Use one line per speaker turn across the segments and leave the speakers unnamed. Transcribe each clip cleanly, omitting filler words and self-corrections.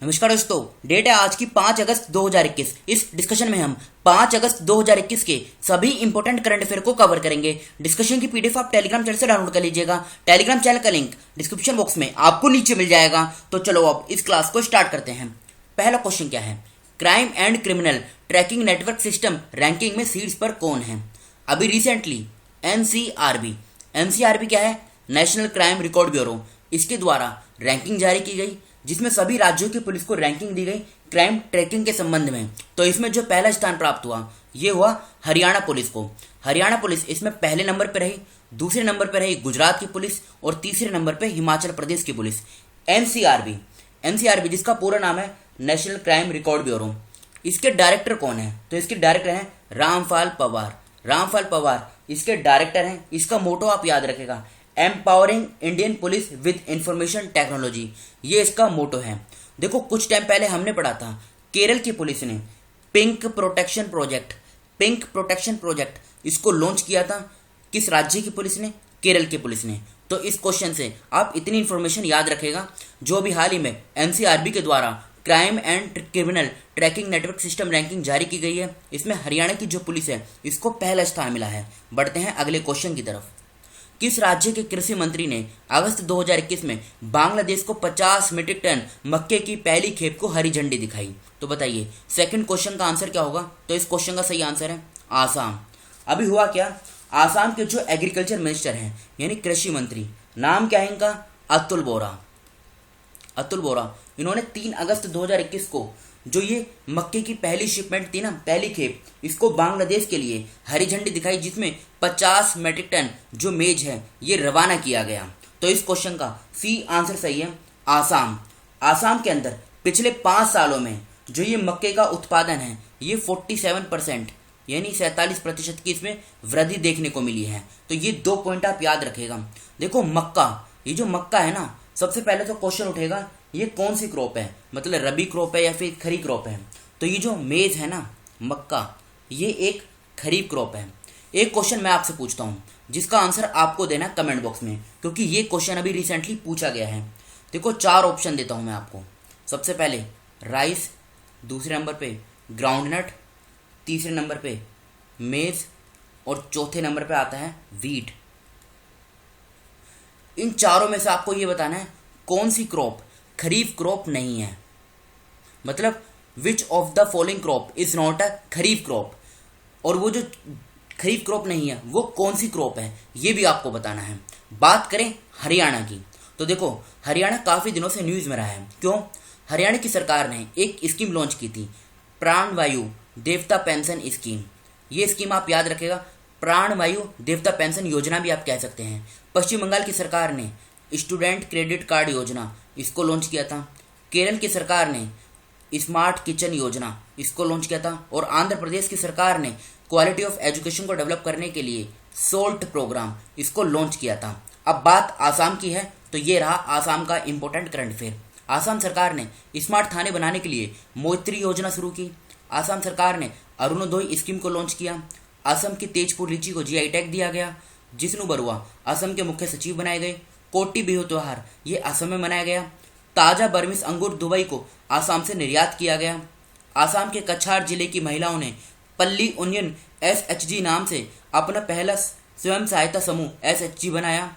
नमस्कार दोस्तों। डेट है आज की 5 अगस्त 2021। इस डिस्कशन में हम 5 अगस्त 2021 के सभी इंपॉर्टेंट करंट अफेयर को कवर करेंगे। डिस्कशन की पीडीएफ आप टेलीग्राम चैनल से डाउनलोड कर लीजिएगा। टेलीग्राम चैनल का लिंक डिस्क्रिप्शन बॉक्स में आपको नीचे मिल जाएगा। तो चलो अब इस क्लास को स्टार्ट करते हैं। पहला क्वेश्चन क्या है? Crime and criminal tracking network system ranking में सीट्स पर कौन है? अभी रिसेंटली एनसीआरबी क्या है? नेशनल क्राइम रिकॉर्ड ब्यूरो, इसके द्वारा रैंकिंग जारी की गई जिसमें सभी राज्यों की पुलिस को रैंकिंग दी गई क्राइम ट्रैकिंग के संबंध में। तो इसमें जो पहला स्थान प्राप्त हुआ ये हुआ हरियाणा पुलिस को। हरियाणा पुलिस इसमें पहले नंबर पर रही, दूसरे नंबर पर रही गुजरात की पुलिस और तीसरे नंबर पर हिमाचल प्रदेश की पुलिस। एनसीआरबी जिसका पूरा नाम है नेशनल क्राइम रिकॉर्ड ब्यूरो, इसके डायरेक्टर कौन है? तो इसके डायरेक्टर हैं रामपाल पवार इसके डायरेक्टर हैं। इसका मोटो आप याद रखेगा, empowering Indian police with information technology, ये इसका मोटो है। देखो कुछ टाइम पहले हमने पढ़ा था केरल की पुलिस ने पिंक प्रोटेक्शन प्रोजेक्ट इसको लॉन्च किया था। किस राज्य की पुलिस ने? केरल की पुलिस ने। तो इस क्वेश्चन से आप इतनी इंफॉर्मेशन याद रखेगा जो भी हाल ही में एनसीआरबी के द्वारा crime and criminal tracking network system ranking जारी की गई है। इसमें हरियाणा की जो पुलिस है इसको पहला स्थान मिला है। बढ़ते हैं अगले क्वेश्चन की तरफ। किस राज्य के कृषि मंत्री ने अगस्त 2021 में बांग्लादेश को 50 मीट्रिक टन मक्के की पहली खेप को हरी झंडी दिखाई? तो बताइए सेकंड क्वेश्चन का आंसर क्या होगा? तो इस क्वेश्चन का सही आंसर है आसाम। अभी हुआ क्या? आसाम के जो एग्रीकल्चर मिनिस्टर हैं यानी कृषि मंत्री, नाम क्या है इनका? अतुल बोरा। इन्होंने 3 अगस्त 2021 को जो ये मक्के की पहली शिपमेंट थी ना, पहली खेप, इसको बांग्लादेश के लिए हरी झंडी दिखाई जिसमें 50 मेट्रिक टन जो मेज है ये रवाना किया गया। तो इस क्वेश्चन का सी आंसर सही है आसाम के अंदर पिछले 5 सालों में जो ये मक्के का उत्पादन है ये 47% यानी 47% की इसमें वृद्धि देखने को मिली है। तो ये 2 पॉइंट आप याद रखेगा। देखो ये जो मक्का है ना, सबसे पहले तो क्वेश्चन उठेगा ये कौन सी क्रॉप है, मतलब रबी क्रॉप है या फिर खरीफ क्रॉप है? तो ये जो मेज है ना मक्का, ये एक खरीफ क्रॉप है। एक क्वेश्चन मैं आपसे पूछता हूँ जिसका आंसर आपको देना कमेंट बॉक्स में, क्योंकि ये क्वेश्चन अभी रिसेंटली पूछा गया है। देखो 4 ऑप्शन देता हूँ मैं आपको। सबसे पहले राइस, दूसरे नंबर पे ग्राउंडनट, तीसरे नंबर पे मेज और चौथे नंबर पे आता है वीट। इन चारों में से आपको ये बताना है कौन सी क्रॉप खरीफ क्रॉप नहीं है, मतलब which of the following crop is not a kharif crop, और वो जो खरीफ क्रॉप नहीं है वो कौन सी क्रॉप है ये भी आपको बताना है। बात करें हरियाणा की, तो देखो हरियाणा काफी दिनों से न्यूज में रहा है। क्यों? हरियाणा की सरकार ने एक स्कीम लॉन्च की थी, प्राणवायु देवता पेंशन स्कीम। ये स्कीम आप याद रखेगा, प्राणवायु देवता पेंशन योजना भी आप कह सकते हैं। पश्चिम बंगाल की सरकार ने स्टूडेंट क्रेडिट कार्ड योजना इसको लॉन्च किया था। केरल की सरकार ने स्मार्ट किचन योजना इसको लॉन्च किया था, और आंध्र प्रदेश की सरकार ने क्वालिटी ऑफ एजुकेशन को डेवलप करने के लिए सोल्ट प्रोग्राम इसको लॉन्च किया था। अब बात आसाम की है, तो ये रहा आसाम का इंपॉर्टेंट करंट अफेयर। आसाम सरकार ने स्मार्ट थाने बनाने के लिए मैत्री योजना शुरू की। आसाम सरकार ने अरुणोदय स्कीम को लॉन्च किया। असम की तेजपुर लीची को जीआई टैग दिया गया। जिष्णु बरुआ असम के मुख्य सचिव बनाए गए। कोटी बिहू त्योहार ये असम में मनाया गया। ताजा बर्मिस अंगूर दुबई को आसाम से निर्यात किया गया। आसाम के कछार जिले की महिलाओं ने पल्ली ओनियन एसएचजी नाम से अपना पहला स्वयं सहायता समूह एसएचजी बनाया।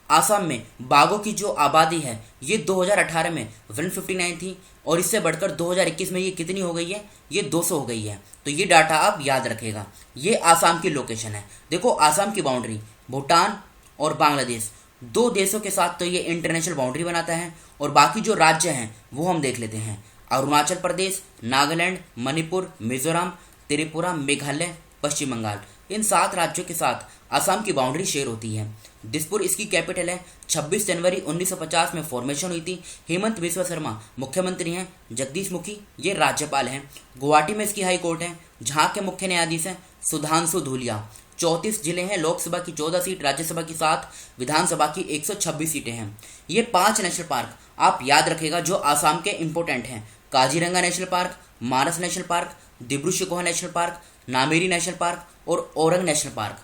आसाम में बाघों की जो आबादी है ये 2018 में 159 थी, और इससे बढ़कर 2021 में ये कितनी हो गई है? ये 200 हो गई है। तो ये डाटा आप याद रखेगा। ये आसाम की लोकेशन है। देखो आसाम की बाउंड्री भूटान और बांग्लादेश 2 देशों के साथ तो ये इंटरनेशनल बाउंड्री बनाता है, और बाकी जो राज्य हैं वो हम देख लेते हैं। अरुणाचल प्रदेश, नागालैंड, मणिपुर, मिजोरम, त्रिपुरा, मेघालय, पश्चिम बंगाल, इन 7 राज्यों के साथ असम की बाउंड्री शेयर होती है। दिसपुर इसकी कैपिटल है। 26 जनवरी 1950 में फॉर्मेशन हुई थी। हेमंत बिस्वा शर्मा मुख्यमंत्री हैं। जगदीश मुखी ये राज्यपाल हैं। गुवाहाटी में इसकी हाई कोर्ट है, जहां के मुख्य न्यायाधीश हैं सुधांशु धूलिया। 34 जिले हैं, लोकसभा की 14 सीट, राज्यसभा की 7, विधानसभा की 126 सीटें हैं। ये 5 नेशनल पार्क आप याद रखेगा जो आसाम के इंपोर्टेंट हैं। Kaziranga national park, Manas national park, Dibru Saikhowa national park, Nameri national park और औरंग नेशनल पार्क।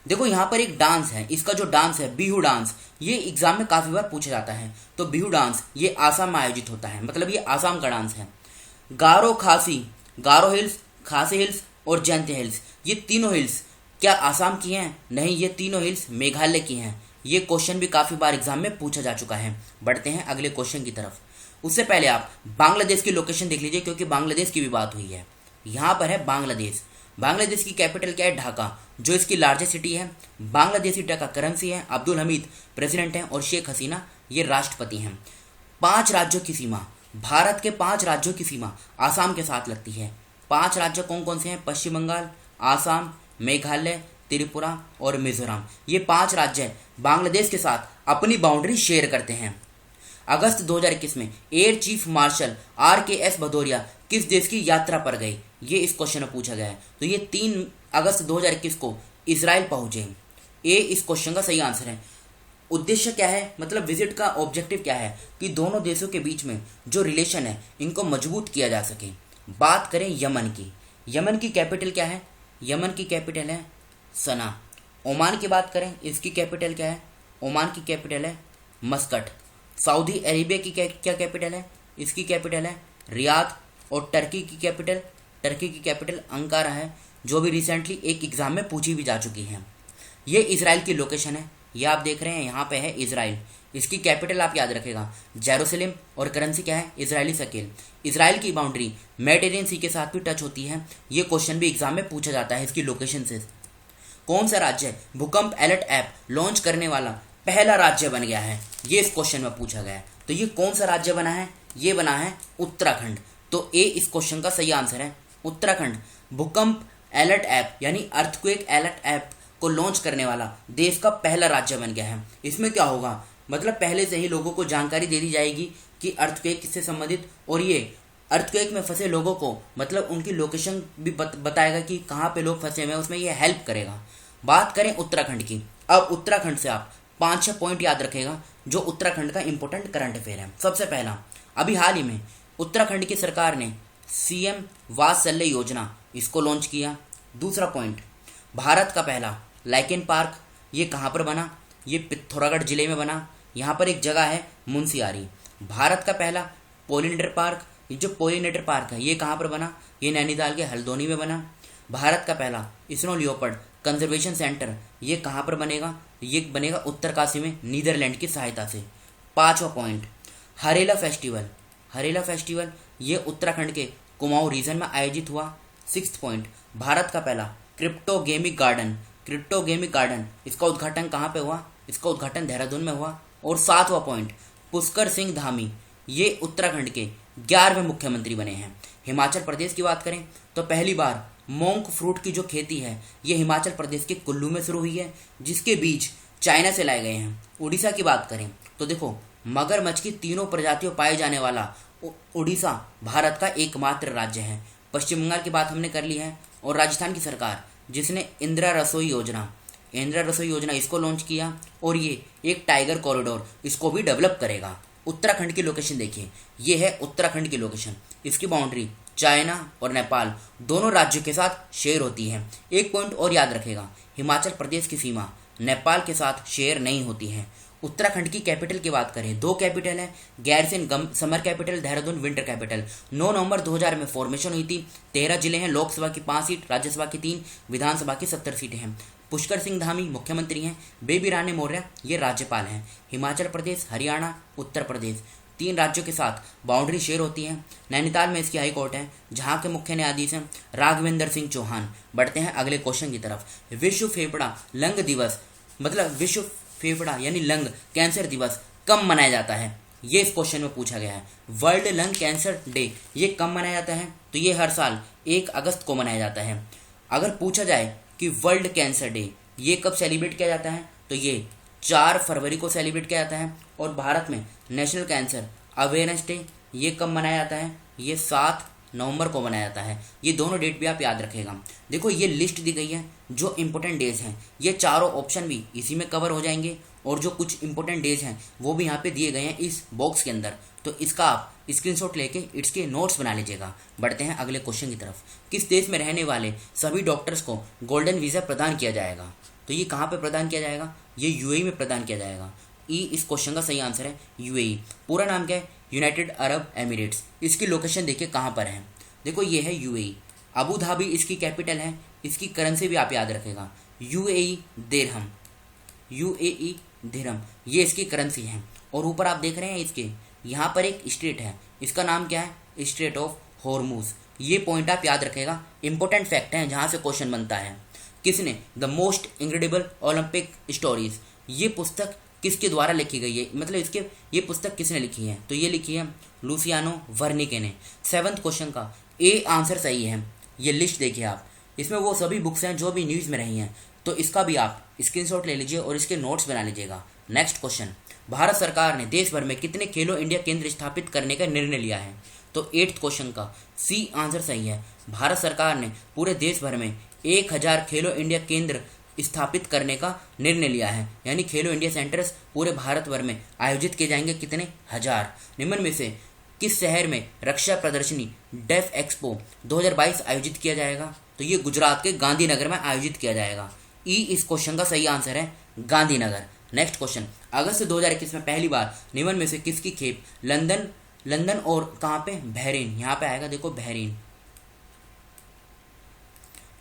देखो यहाँ पर एक डांस है, इसका जो डांस है बिहू डांस, ये एग्जाम में काफी बार पूछा जाता है। तो बिहू डांस ये आसाम में आयोजित होता है, मतलब ये आसाम का डांस है। गारो खासी, गारो हिल्स, खासी हिल्स और जयंती हिल्स, ये तीनों हिल्स क्या आसाम की हैं? नहीं, ये तीनों हिल्स मेघालय की हैं। ये क्वेश्चन भी काफी बार एग्जाम में पूछा जा चुका है। बढ़ते हैं अगले क्वेश्चन की तरफ। उससे पहले आप बांग्लादेश की लोकेशन देख लीजिए, क्योंकि बांग्लादेश की भी बात हुई है। यहाँ पर है बांग्लादेश। बांग्लादेश की कैपिटल क्या है? ढाका, जो इसकी लार्जेस्ट सिटी है। बांग्लादेशी टका करेंसी है। अब्दुल हमीद प्रेसिडेंट हैं और शेख हसीना ये राष्ट्रपति हैं। 5 राज्यों की सीमा, भारत के 5 राज्यों की सीमा आसाम के साथ लगती है। 5 राज्य कौन कौन से हैं? पश्चिम बंगाल, आसाम, मेघालय, त्रिपुरा और मिजोरम। ये 5 राज्य बांग्लादेश के साथ अपनी बाउंड्री शेयर करते हैं। अगस्त 2021 में air chief marshal RKS Bhadauria किस देश की यात्रा पर गए? ये इस क्वेश्चन में पूछा गया है। तो ये 3 अगस्त 2021 को इजराइल पहुंचे। ए इस क्वेश्चन का सही आंसर है। उद्देश्य क्या है, मतलब विजिट का ऑब्जेक्टिव क्या है? कि दोनों देशों के बीच में जो रिलेशन है इनको मजबूत किया जा सके। बात करें यमन की, यमन की कैपिटल क्या है? यमन की कैपिटल है सना। ओमान की बात करें, इसकी कैपिटल क्या है? ओमान की कैपिटल है मस्कट। सऊदी अरेबिया की क्या कैपिटल है? इसकी कैपिटल है रियाद। और टर्की की कैपिटल अंकारा है, जो भी रिसेंटली एक एग्जाम में पूछी भी जा चुकी है। ये इजराइल की लोकेशन है, ये आप देख रहे हैं, यहाँ पे है इजराइल। इसकी कैपिटल आप याद रखेगा जेरूसलम और करेंसी क्या है? इजरायली शकेल। इजराइल की बाउंड्री मेडिटेरियन सी के साथ भी टच होती है। ये क्वेश्चन भी एग्जाम में पूछा जाता है इसकी लोकेशन से। कौन सा राज्य भूकंप अलर्ट ऐप लॉन्च करने वाला पहला राज्य बन गया है? ये इस क्वेश्चन में पूछा गया है। तो ये कौन सा राज्य बना है? ये बना है उत्तराखंड। तो ए इस क्वेश्चन का सही आंसर है उत्तराखंड। भूकंप अलर्ट ऐप यानी अर्थक्वेक अलर्ट ऐप को लॉन्च करने वाला देश का पहला राज्य बन गया है। इसमें क्या होगा, मतलब पहले से ही लोगों को जानकारी दे दी जाएगी कि अर्थक्वेक किससे संबंधित, और ये अर्थक्वेक में फंसे लोगों को मतलब उनकी लोकेशन भी बताएगा कि कहाँ पे लोग फंसे हुए हैं, उसमें ये हेल्प करेगा। बात करें उत्तराखंड की, अब उत्तराखंड से आप 5-6 पॉइंट याद रखेगा जो उत्तराखंड का इंपॉर्टेंट करंट अफेयर है। सबसे पहला, अभी हाल ही में उत्तराखंड की सरकार ने CM वात्सल्य योजना इसको लॉन्च किया। दूसरा पॉइंट, भारत का पहला लाइकेन पार्क, ये कहाँ पर बना? ये पिथौरागढ़ जिले में बना। यहाँ पर एक जगह है मुंशियारी। भारत का पहला पोलिनेटर पार्क, ये जो पोलिनेटर पार्क है ये कहाँ पर बना? ये नैनीताल के हल्द्वानी में बना। भारत का पहला स्नो लियोपर्ड कंजर्वेशन सेंटर, ये कहाँ पर बनेगा? ये बनेगा उत्तरकाशी में, नीदरलैंड की सहायता से। 5वां point, Harela festival. Harela festival ये उत्तराखंड के कुमाऊं रीजन में आयोजित हुआ। 6th पॉइंट, भारत का पहला क्रिप्टोगेमिक गार्डन। क्रिप्टोगेमिक गार्डन इसका उद्घाटन कहाँ पे हुआ? इसका उद्घाटन देहरादून में हुआ। और 7वां पॉइंट, पुष्कर सिंह धामी, ये उत्तराखंड के 11वें मुख्यमंत्री बने हैं। हिमाचल प्रदेश की बात करें तो पहली बार मोंक फ्रूट की जो खेती है ये हिमाचल प्रदेश के कुल्लू में शुरू हुई है, जिसके बीज चाइना से लाए गए हैं। उड़ीसा की बात करें तो देखो, मगरमच्छ की तीनों प्रजातियों पाए जाने वाला उड़ीसा भारत का एकमात्र राज्य है। पश्चिम बंगाल की बात हमने कर ली है। और राजस्थान की सरकार जिसने इंदिरा रसोई योजना इसको लॉन्च किया, और ये एक टाइगर कॉरिडोर इसको भी डेवलप करेगा। उत्तराखंड की लोकेशन देखिए, ये है उत्तराखंड की लोकेशन। इसकी बाउंड्री चाइना और नेपाल दोनों राज्यों के साथ शेयर होती है। एक पॉइंट और याद रखेगा, हिमाचल प्रदेश की सीमा नेपाल के साथ शेयर नहीं होती है। उत्तराखंड की कैपिटल की बात करें, 2 कैपिटल है, Gairsain summer capital, Dehradun winter capital. 9 नवंबर 2000 में फॉर्मेशन हुई थी। 13 जिले हैं, लोकसभा की 5 सीट, राज्यसभा की 3, विधानसभा की 70 सीटें हैं। पुष्कर सिंह धामी मुख्यमंत्री हैं, बेबी रानी मौर्य ये राज्यपाल हैं। हिमाचल प्रदेश, हरियाणा, उत्तर प्रदेश 3 राज्यों के साथ बाउंड्री शेयर होती है। नैनीताल में इसकी हाई कोर्ट है, जहां के मुख्य न्यायाधीश हैं राघवेंद्र सिंह चौहान। बढ़ते हैं अगले क्वेश्चन की तरफ। विश्व फेफड़ा लंग दिवस, मतलब विश्व फेफड़ा यानी लंग कैंसर दिवस कब मनाया जाता है? ये इस क्वेश्चन में पूछा गया है। वर्ल्ड लंग कैंसर डे ये कब मनाया जाता है? तो ये हर साल 1 अगस्त को मनाया जाता है। अगर पूछा जाए कि वर्ल्ड कैंसर डे ये कब सेलिब्रेट किया जाता है, तो ये 4 फरवरी को सेलिब्रेट किया जाता है। और भारत में नेशनल कैंसर अवेयरनेस डे ये कब मनाया जाता है? ये 7 नवंबर को मनाया जाता है। ये दोनों डेट भी आप याद रखेगा। देखो ये लिस्ट दी गई है जो इंपॉर्टेंट डेज हैं, ये चारों ऑप्शन भी इसी में कवर हो जाएंगे, और जो कुछ इंपॉर्टेंट डेज हैं वो भी यहाँ पे दिए गए हैं इस बॉक्स के अंदर। तो इसका आप स्क्रीनशॉट लेके इसके नोट्स बना लीजिएगा। बढ़ते हैं अगले क्वेश्चन की तरफ। किस देश में रहने वाले सभी डॉक्टर्स को गोल्डन वीज़ा प्रदान किया जाएगा? तो ये कहाँ पे प्रदान किया जाएगा, ये यूएई में प्रदान किया जाएगा। ई इस क्वेश्चन का सही आंसर है यूएई। पूरा नाम क्या है, यूनाइटेड अरब एमिरेट्स। इसकी लोकेशन देखिए कहाँ पर है, देखो ये है यूएई। अबू धाबी इसकी कैपिटल है। इसकी करेंसी भी आप याद रखेगा, यूएई दिरहम, यूएई दिरहम, ये इसकी करेंसी है। और ऊपर आप देख रहे हैं इसके यहाँ पर एक स्ट्रेट है, इसका नाम क्या है, स्ट्रेट ऑफ हॉर्मूज। ये पॉइंट आप याद रखेगा, इंपॉर्टेंट फैक्ट है जहाँ से क्वेश्चन बनता है। किसने the most incredible Olympic stories, ये पुस्तक किसके द्वारा लिखी गई है, मतलब इसके ये पुस्तक किसने लिखी है, तो ये लिखी है लुसियानो वर्निके ने। 7th क्वेश्चन का ए आंसर सही है। ये लिस्ट देखिए आप, इसमें वो सभी बुक्स हैं जो भी न्यूज़ में रही हैं, तो इसका भी आप स्क्रीनशॉट ले लीजिए और इसके नोट्स बना लीजिएगा। नेक्स्ट क्वेश्चन, भारत सरकार ने देश भर में कितने खेलो इंडिया केंद्र स्थापित करने का निर्णय लिया है, तो 8th क्वेश्चन का सी आंसर सही है। भारत सरकार ने पूरे देश भर में 1000 खेलो इंडिया केंद्र स्थापित करने का निर्णय लिया है, यानी खेलो इंडिया सेंटर्स पूरे भारत भर में आयोजित किए जाएंगे, कितने, 1000। निम्न में से किस शहर में रक्षा प्रदर्शनी डेफ एक्सपो 2022 आयोजित किया जाएगा, तो ये गुजरात के गांधीनगर में आयोजित किया जाएगा। ई इस क्वेश्चन का सही आंसर है गांधीनगर। नेक्स्ट क्वेश्चन, अगस्त 2021 में पहली बार निम्न में से किसकी खेप लंदन और कहाँ पे, बहरीन, यहाँ पे आएगा देखो बहरीन,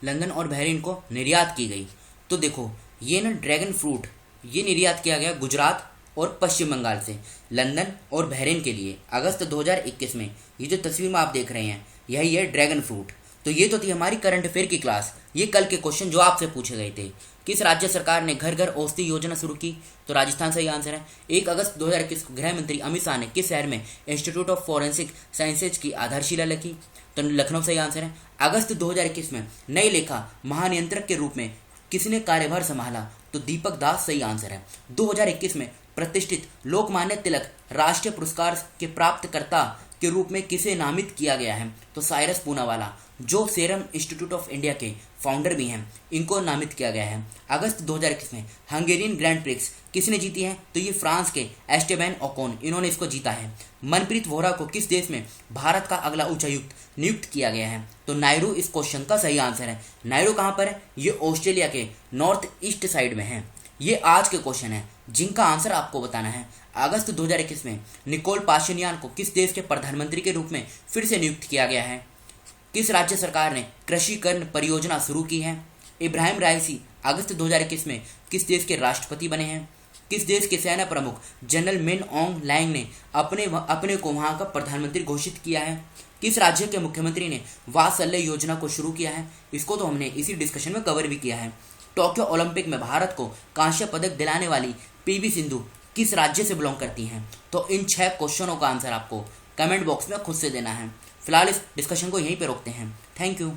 लंदन और बहरीन को निर्यात की गई। तो देखो ये ना ड्रैगन फ्रूट, ये निर्यात किया गया गुजरात और पश्चिम बंगाल से लंदन और बहरीन के लिए अगस्त 2021 में। ये जो तस्वीर में आप देख रहे हैं यही है ड्रैगन फ्रूट। तो ये तो थी हमारी करंट अफेयर की क्लास। ये कल के क्वेश्चन जो आपसे पूछे गए थे, किस राज्य सरकार ने घर घर औषधि योजना शुरू की, तो राजस्थान सही आंसर है। 1 अगस्त 2021 को गृह मंत्री अमित शाह ने किस शहर में इंस्टीट्यूट ऑफ फॉरेंसिक साइंसेज की आधारशिला रखी, तो लखनऊ सही आंसर है। अगस्त 2021 में नई लेखा महानियंत्रक के रूप में किसने कार्यभार संभाला, तो दीपक दास सही आंसर है। 2021 में प्रतिष्ठित लोकमान्य तिलक राष्ट्रीय पुरस्कार के प्राप्तकर्ता के रूप में किसे नामित किया गया है, तो साइरस पूनावाला, जो सेरम इंस्टीट्यूट ऑफ इंडिया के फाउंडर भी हैं, इनको नामित किया गया है। अगस्त 2021 में हंगेरियन ग्रैंड प्रिक्स किसने जीती है, तो ये फ्रांस के एस्टेबैन ओकोन, इन्होंने इसको जीता है। मनप्रीत वोहरा को किस देश में भारत का अगला उच्चायुक्त नियुक्त किया गया है, तो नायरू इस क्वेश्चन का सही आंसर है। नायरू कहाँ पर है, ये ऑस्ट्रेलिया के नॉर्थ ईस्ट साइड में है। ये आज के क्वेश्चन है जिनका आंसर आपको बताना है। अगस्त 2021 में निकोल पाशिनियान को किस देश के प्रधानमंत्री के रूप में फिर से नियुक्त किया गया है। किस राज्य सरकार ने कृषिकर्ण परियोजना शुरू की है। इब्राहिम राइसी अगस्त 2021 में किस देश के राष्ट्रपति बने हैं। किस देश के सेना प्रमुख जनरल मिन ऑन्ग लैंग ने अपने को वहां का प्रधानमंत्री घोषित किया है। किस राज्य के मुख्यमंत्री ने वात्सल्य योजना को शुरू किया है, इसको तो हमने इसी डिस्कशन में कवर भी किया है। टोक्यो ओलंपिक में भारत को कांस्य पदक दिलाने वाली पीवी सिंधु किस राज्य से बिलोंग करती हैं, तो इन 6 क्वेश्चनों का आंसर आपको कमेंट बॉक्स में खुद से देना है। फिलहाल इस डिस्कशन को यहीं पे रोकते हैं। Thank you.